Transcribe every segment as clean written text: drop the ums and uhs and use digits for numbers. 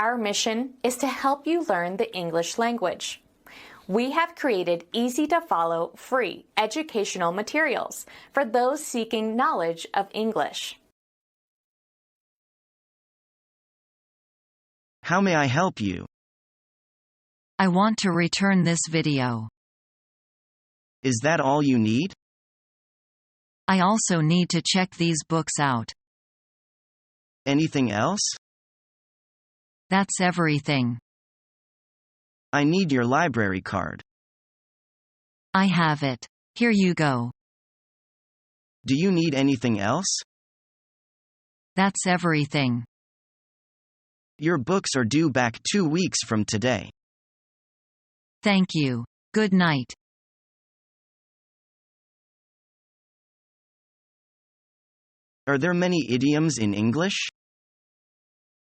Our mission is to help you learn the English language. We have created easy-to-follow, free educational materials for those seeking knowledge of English. How may I help you? I want to return this video. Is that all you need? I also need to check these books out. Anything else? That's everything. I need your library card. I have it. Here you go. Do you need anything else? That's everything. Your books are due back 2 weeks from today. Thank you. Good night. Are there many idioms in English?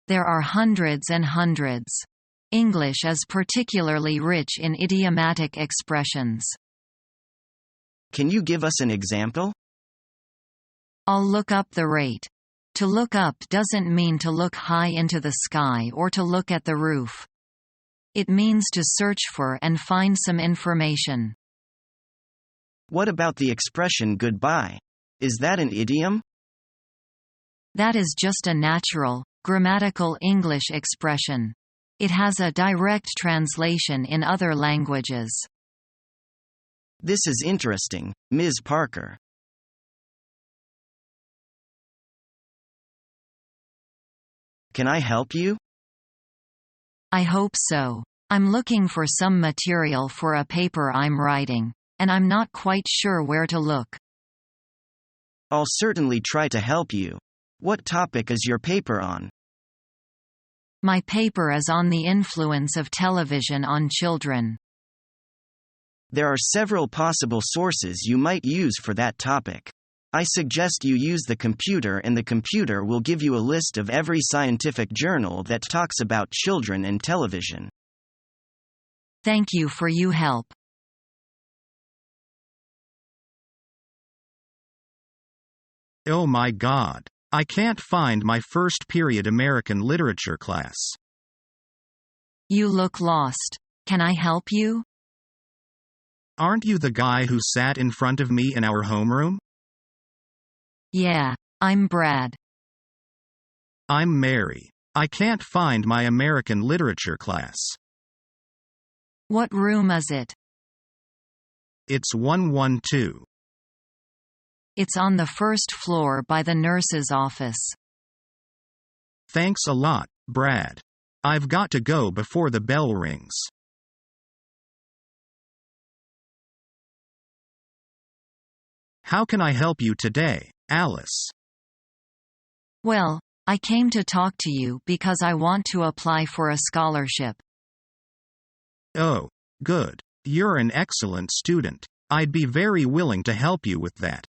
There are hundreds and hundreds. English is particularly rich in idiomatic expressions. Can you give us an example? I'll look up the rate. To look up doesn't mean to look high into the sky or to look at the roof. It means to search for and find some information. What about the expression goodbye? Is that an idiom? That is just a natural, grammatical English expression. It has a direct translation in other languages. This is interesting, Ms. Parker. Can I help you? I hope so. I'm looking for some material for a paper I'm writing, and I'm not quite sure where to look. I'll certainly try to help you. What topic is your paper on? My paper is on the influence of television on children. There are several possible sources you might use for that topic. I suggest you use the computer, and the computer will give you a list of every scientific journal that talks about children and television. Thank you for your help. Oh my God! I can't find my first period American literature class. You look lost. Can I help you? Aren't you the guy who sat in front of me in our homeroom? Yeah, I'm Brad. I'm Mary. I can't find my American literature class. What room is it? It's 112. It's on the first floor by the nurse's office. Thanks a lot, Brad. I've got to go before the bell rings. How can I help you today, Alice? Well, I came to talk to you because I want to apply for a scholarship. Oh, good. You're an excellent student. I'd be very willing to help you with that.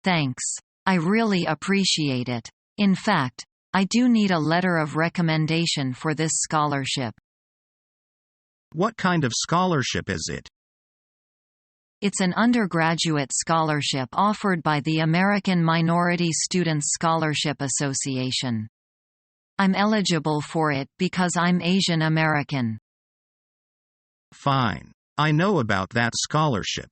Thanks. I really appreciate it. In fact, I do need a letter of recommendation for this scholarship. What kind of scholarship is it? It's an undergraduate scholarship offered by the American Minority Students Scholarship Association. I'm eligible for it because I'm Asian American. Fine. I know about that scholarship.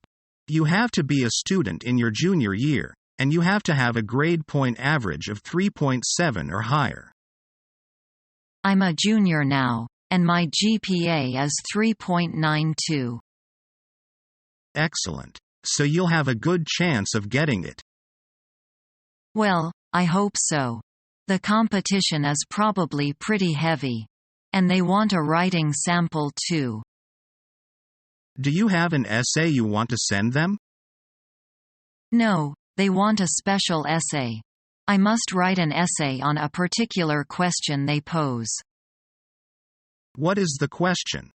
You have to be a student in your junior year, and you have to have a grade point average of 3.7 or higher. I'm a junior now, and my GPA is 3.92. Excellent. So you'll have a good chance of getting it. Well, I hope so. The competition is probably pretty heavy. And they want a writing sample too. Do you have an essay you want to send them? No, they want a special essay. I must write an essay on a particular question they pose. What is the question?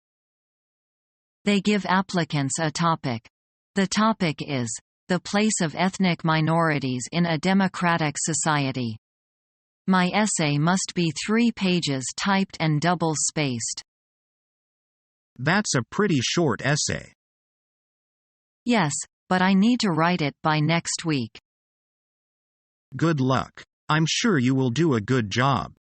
They give applicants a topic. The topic is, the place of ethnic minorities in a democratic society. My essay must be 3 pages typed and double-spaced. That's a pretty short essay. Yes, but I need to write it by next week. Good luck. I'm sure you will do a good job.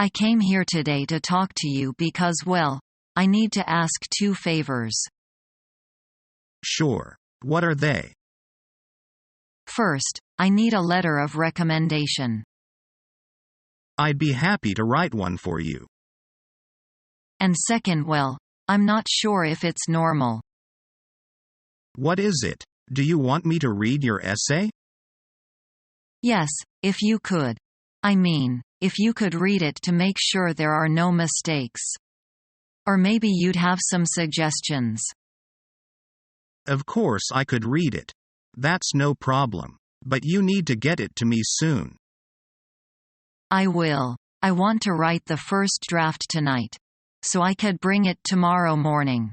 I came here today to talk to you because, well, I need to ask 2 favors. Sure. What are they? First, I need a letter of recommendation. I'd be happy to write one for you. And second, well, I'm not sure if it's normal. What is it? Do you want me to read your essay? Yes, if you could. I mean, if you could read it to make sure there are no mistakes. Or maybe you'd have some suggestions. Of course I could read it. That's no problem. But you need to get it to me soon. I will. I want to write the first draft tonight. So I could bring it tomorrow morning.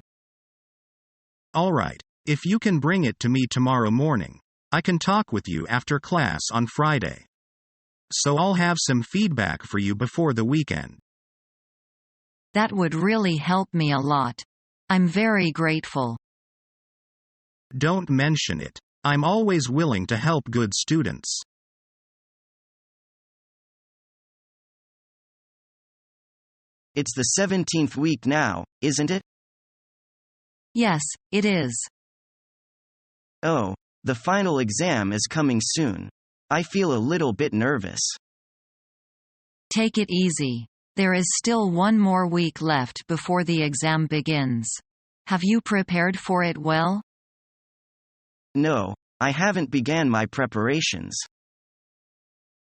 All right. If you can bring it to me tomorrow morning, I can talk with you after class on Friday. So I'll have some feedback for you before the weekend. That would really help me a lot. I'm very grateful. Don't mention it. I'm always willing to help good students. It's the 17th week now, isn't it? Yes, it is. Oh, the final exam is coming soon. I feel a little bit nervous. Take it easy. There is still 1 more week left before the exam begins. Have you prepared for it well? No, I haven't began my preparations.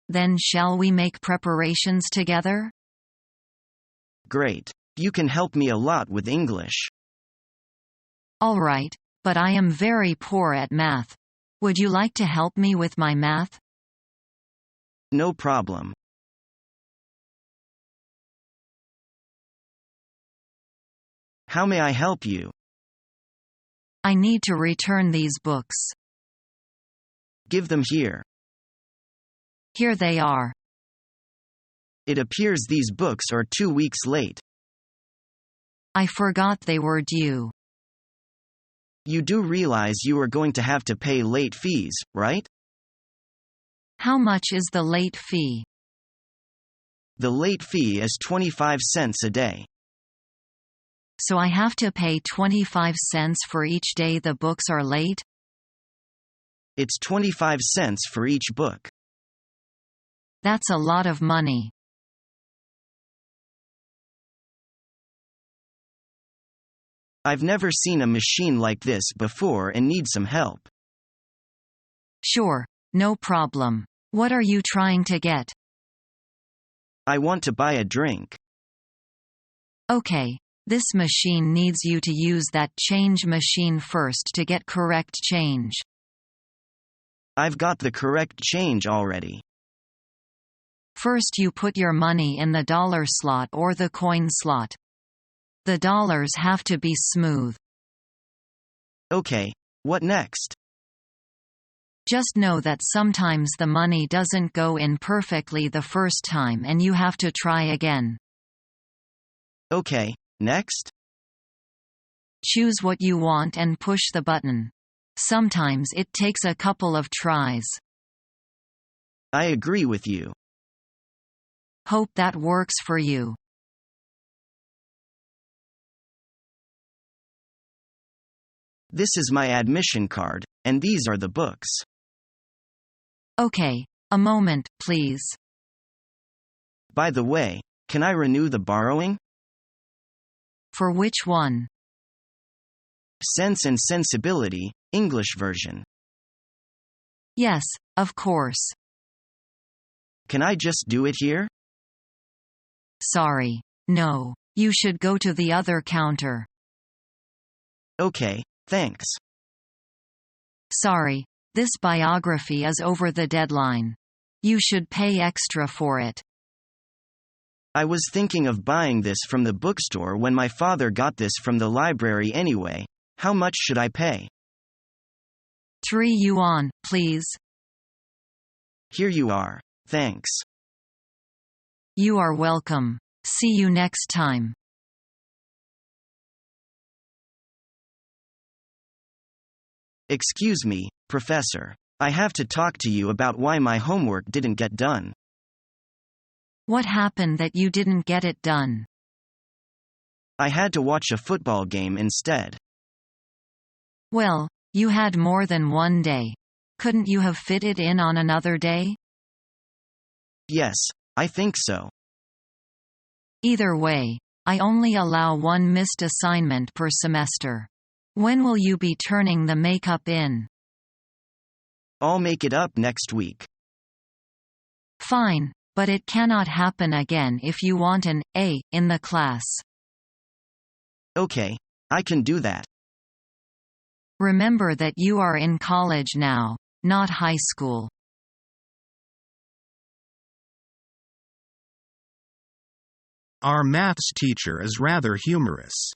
Then shall we make preparations together? Great. You can help me a lot with English. All right, but I am very poor at math. Would you like to help me with my math? No problem. How may I help you? I need to return these books. Give them here. Here they are. It appears these books are 2 weeks late. I forgot they were due. You do realize you are going to have to pay late fees, right? How much is the late fee? The late fee is 25 cents a day. So I have to pay 25 cents for each day the books are late? It's 25 cents for each book. That's a lot of money. I've never seen a machine like this before and need some help. Sure, no problem. What are you trying to get? I want to buy a drink. Okay, this machine needs you to use that change machine first to get correct change. I've got the correct change already. First you put your money in the dollar slot or the coin slot. The dollars have to be smooth. Okay, what next? Just know that sometimes the money doesn't go in perfectly the first time and you have to try again. Okay, next? Choose what you want and push the button. Sometimes it takes a couple of tries. I agree with you. Hope that works for you. This is my admission card, and these are the books. Okay, a moment, please. By the way, can I renew the borrowing? For which one? Sense and Sensibility, English version. Yes, of course. Can I just do it here? Sorry. No. You should go to the other counter. Okay, thanks. Sorry. This biography is over the deadline. You should pay extra for it. I was thinking of buying this from the bookstore when my father got this from the library anyway. How much should I pay? 3 yuan, please. Here you are. Thanks. You are welcome. See you next time. Excuse me, Professor. I have to talk to you about why my homework didn't get done. What happened that you didn't get it done? I had to watch a football game instead. Well, you had more than one day. Couldn't you have fit it in on another day? Yes, I think so. Either way, I only allow one missed assignment per semester. When will you be turning the makeup in? I'll make it up next week. Fine, but it cannot happen again if you want an A in the class. Okay, I can do that. Remember that you are in college now, not high school. Our maths teacher is rather humorous.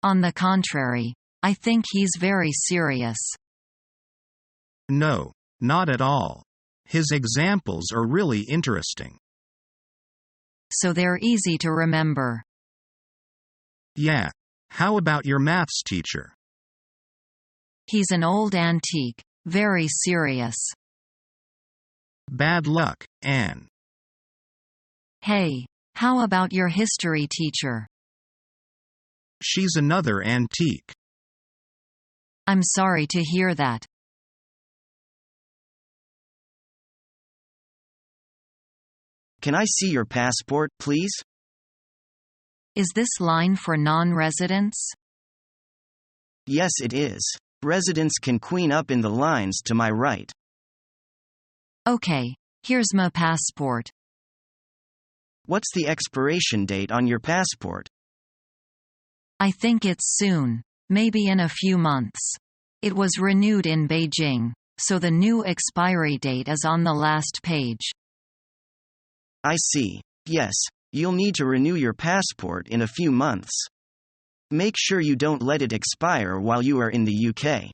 On the contrary, I think he's very serious. No, not at all. His examples are really interesting. So they're easy to remember. Yeah. How about your maths teacher? He's an old antique, very serious. Bad luck, Anne. Hey, how about your history teacher? She's another antique. I'm sorry to hear that. Can I see your passport, please? Is this line for non-residents? Yes, it is. Residents can queue up in the lines to my right. Okay, here's my passport. What's the expiration date on your passport? I think it's soon, maybe in a few months. It was renewed in Beijing, so the new expiry date is on the last page. I see. Yes, you'll need to renew your passport in a few months. Make sure you don't let it expire while you are in the UK.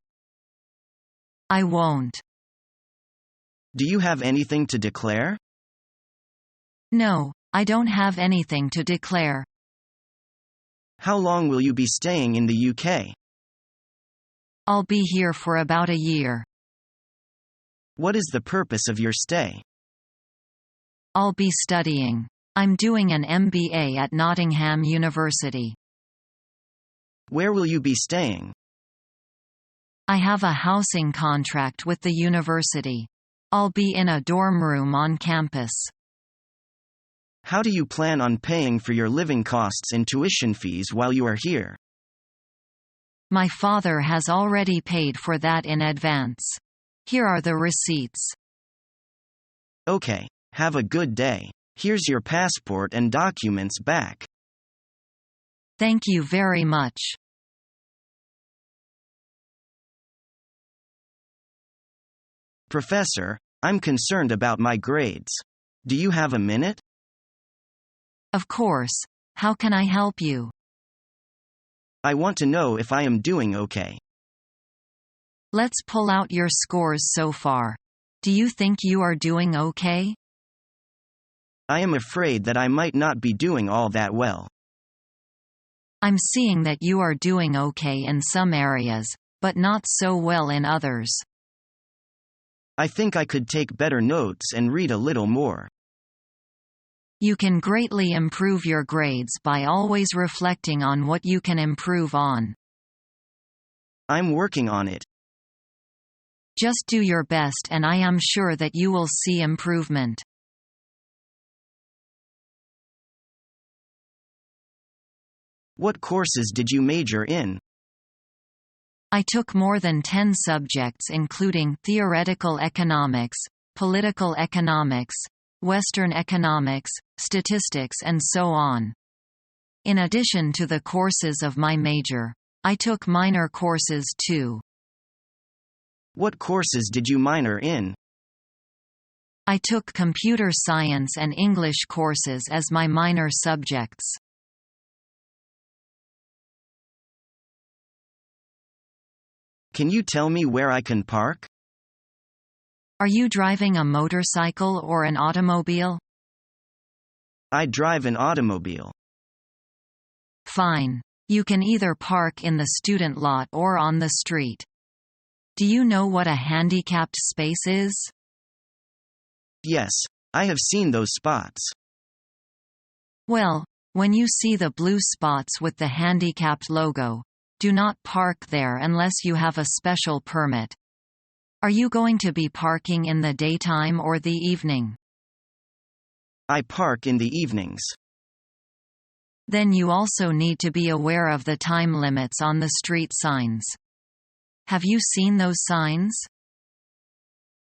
I won't. Do you have anything to declare? No, I don't have anything to declare. How long will you be staying in the UK? I'll be here for about a year. What is the purpose of your stay? I'll be studying. I'm doing an MBA at Nottingham University. Where will you be staying? I have a housing contract with the university. I'll be in a dorm room on campus. How do you plan on paying for your living costs and tuition fees while you are here? My father has already paid for that in advance. Here are the receipts. Okay, have a good day. Here's your passport and documents back. Thank you very much. Professor, I'm concerned about my grades. Do you have a minute? Of course. How can I help you? I want to know if I am doing okay. Let's pull out your scores so far. Do you think you are doing okay? I am afraid that I might not be doing all that well. I'm seeing that you are doing okay in some areas, but not so well in others. I think I could take better notes and read a little more. You can greatly improve your grades by always reflecting on what you can improve on. I'm working on it. Just do your best and I am sure that you will see improvement. What courses did you major in? I took more than 10 subjects including theoretical economics, political economics, Western economics, statistics and so on. In addition to the courses of my major, I took minor courses too. What courses did you minor in? I took computer science and English courses as my minor subjects. Can you tell me where I can park? Are you driving a motorcycle or an automobile? I drive an automobile. Fine. You can either park in the student lot or on the street. Do you know what a handicapped space is? Yes, I have seen those spots. Well, when you see the blue spots with the handicapped logo, do not park there unless you have a special permit. Are you going to be parking in the daytime or the evening? I park in the evenings. Then you also need to be aware of the time limits on the street signs. Have you seen those signs?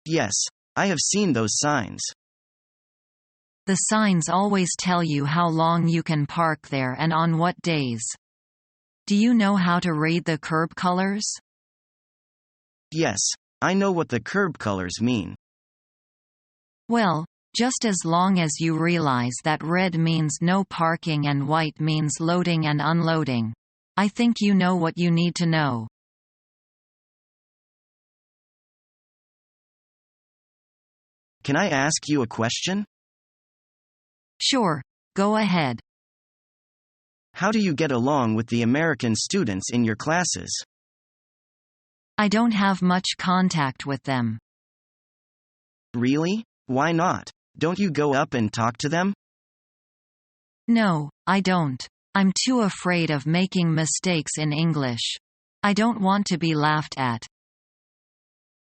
Yes, I have seen those signs. The signs always tell you how long you can park there and on what days. Do you know how to read the curb colors? Yes, I know what the curb colors mean. Well, just as long as you realize that red means no parking and white means loading and unloading, I think you know what you need to know. Can I ask you a question? Sure, go ahead. How do you get along with the American students in your classes? I don't have much contact with them. Really? Why not? Don't you go up and talk to them? No, I don't. I'm too afraid of making mistakes in English. I don't want to be laughed at.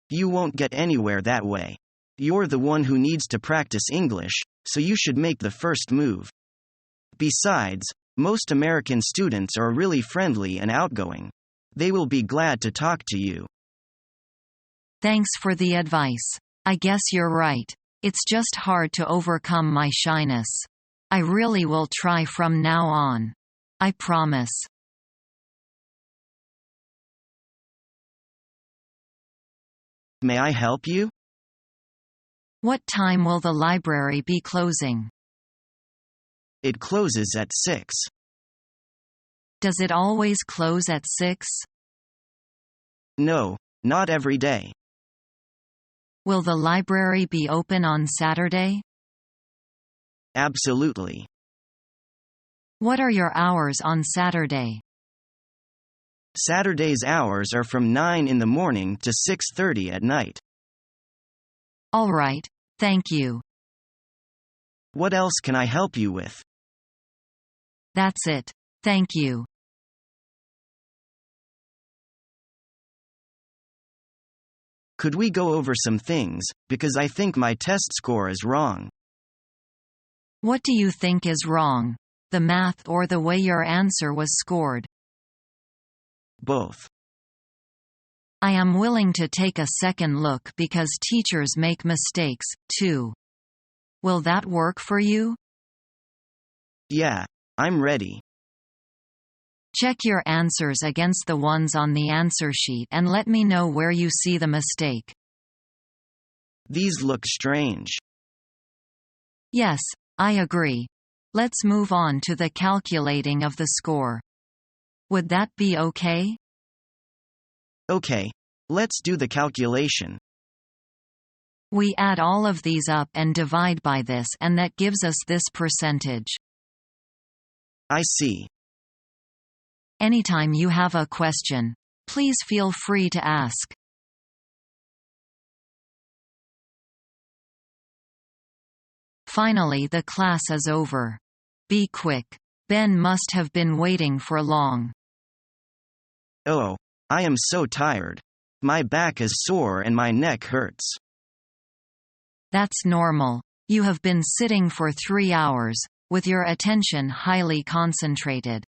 You won't get anywhere that way. You're the one who needs to practice English, so you should make the first move. Besides, most American students are really friendly and outgoing. They will be glad to talk to you. Thanks for the advice. I guess you're right. It's just hard to overcome my shyness. I really will try from now on. I promise. May I help you? What time will the library be closing? It closes at 6. Does it always close at 6? No, not every day. Will the library be open on Saturday? Absolutely. What are your hours on Saturday? Saturday's hours are from 9 in the morning to 6:30 at night. All right, thank you. What else can I help you with? That's it. Thank you. Could we go over some things, because I think my test score is wrong. What do you think is wrong? The math or the way your answer was scored? Both. I am willing to take a second look because teachers make mistakes, too. Will that work for you? Yeah, I'm ready. Check your answers against the ones on the answer sheet and let me know where you see the mistake. These look strange. Yes, I agree. Let's move on to the calculating of the score. Would that be okay? Okay, let's do the calculation. We add all of these up and divide by this, and that gives us this percentage. I see. Anytime you have a question, please feel free to ask. Finally, the class is over. Be quick. Ben must have been waiting for long. Oh, I am so tired. My back is sore and my neck hurts. That's normal. You have been sitting for 3 hours, with your attention highly concentrated.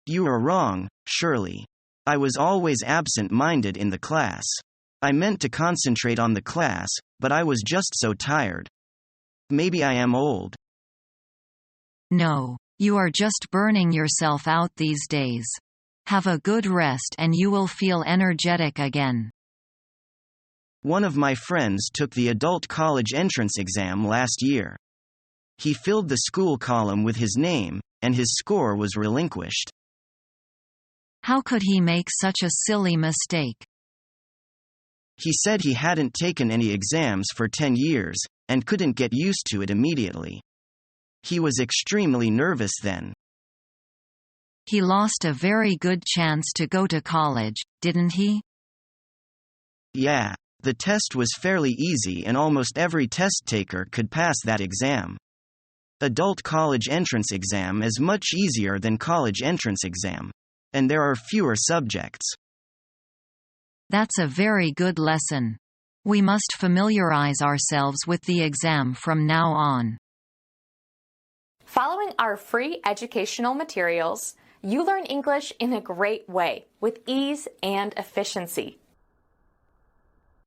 You are wrong, Shirley. I was always absent-minded in the class. I meant to concentrate on the class, but I was just so tired. Maybe I am old. No, you are just burning yourself out these days. Have a good rest and you will feel energetic again. One of my friends took the adult college entrance exam last year. He filled the school column with his name, and his score was relinquished. How could he make such a silly mistake? He said he hadn't taken any exams for 10 years, and couldn't get used to it immediately. He was extremely nervous then. He lost a very good chance to go to college, didn't he? Yeah, The test was fairly easy and almost every test taker could pass that exam. Adult college entrance exam is much easier than college entrance exam. And there are fewer subjects. That's a very good lesson. We must familiarize ourselves with the exam from now on. Following our free educational materials, you learn English in a great way with ease and efficiency.